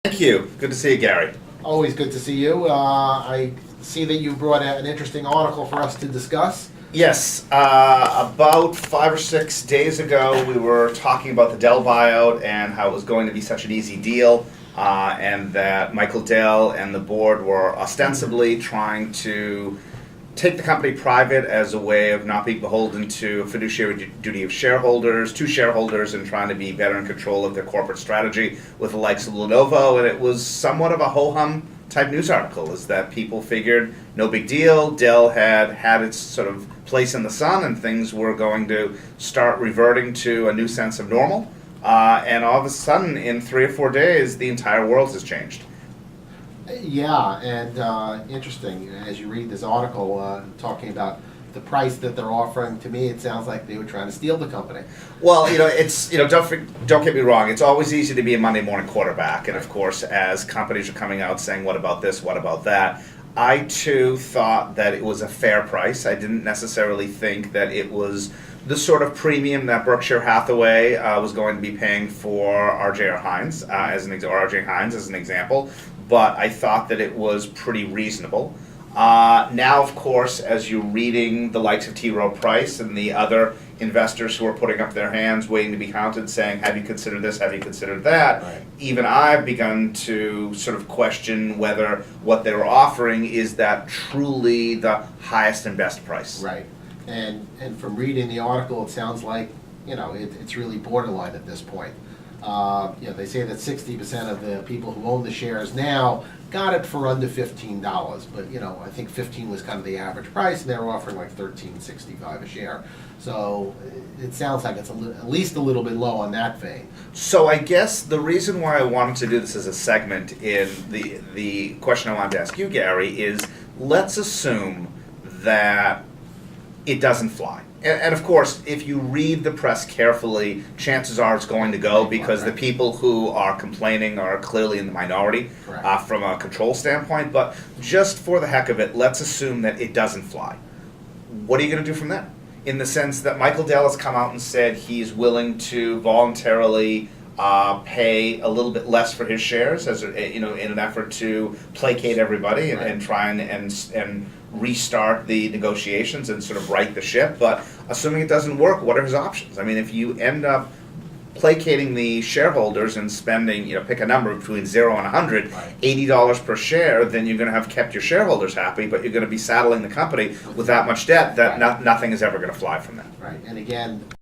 Thank you. Good to see you, Gary. Always good to see you. I see that you brought an interesting article for us to discuss. Yes, about 5 or 6 days ago, we were talking about the Dell buyout and how it was going to be such an easy deal, and that Michael Dell and the board were ostensibly trying to take the company private as a way of not being beholden to a fiduciary duty of shareholders, to shareholders, and trying to be better in control of their corporate strategy with the likes of Lenovo. And it was somewhat of a ho-hum type news article, is that people figured no big deal. Dell had its sort of place in the sun, and things were going to start reverting to a new sense of normal. And all of a sudden, in 3 or 4 days, the entire world has changed. Yeah, and interesting, as you read this article talking about the price that they're offering, to me it sounds like they were trying to steal the company. Well, it's don't get me wrong. It's always easy to be a Monday morning quarterback, and of course, as companies are coming out saying, "What about this? What about that?" I too thought that it was a fair price. I didn't necessarily think that it was the sort of premium that Berkshire Hathaway was going to be paying for R.J. Heinz as an example. But I thought that it was pretty reasonable. Now, of course, as you're reading the likes of T. Rowe Price and the other investors who are putting up their hands, waiting to be counted, saying, "Have you considered this? Have you considered that?" Right. Even I've begun to sort of question whether what they were offering is that truly the highest and best price. Right, and from reading the article, it sounds like it's really borderline at this point. They say that 60% of the people who own the shares now got it for under $15, but I think 15 was kind of the average price, and they were offering like $13.65 a share. So it sounds like it's at least a little bit low on that vein. So I guess the reason why I wanted to do this as a segment in the question I wanted to ask you, Gary, is let's assume that it doesn't fly. And of course, if you read the press carefully, chances are it's going to go, because the people who are complaining are clearly in the minority from a control standpoint. But just for the heck of it, let's assume that it doesn't fly. What are you going to do from there? In the sense that Michael Dell has come out and said he's willing to voluntarily pay a little bit less for his shares, as in an effort to placate everybody and try and restart the negotiations and sort of right the ship. But assuming it doesn't work, what are his options? I mean, if you end up placating the shareholders and spending, pick a number between 0 and 100, $80 per share, then you're going to have kept your shareholders happy, but you're going to be saddling the company with that much debt that nothing is ever going to fly from that. Right, and again,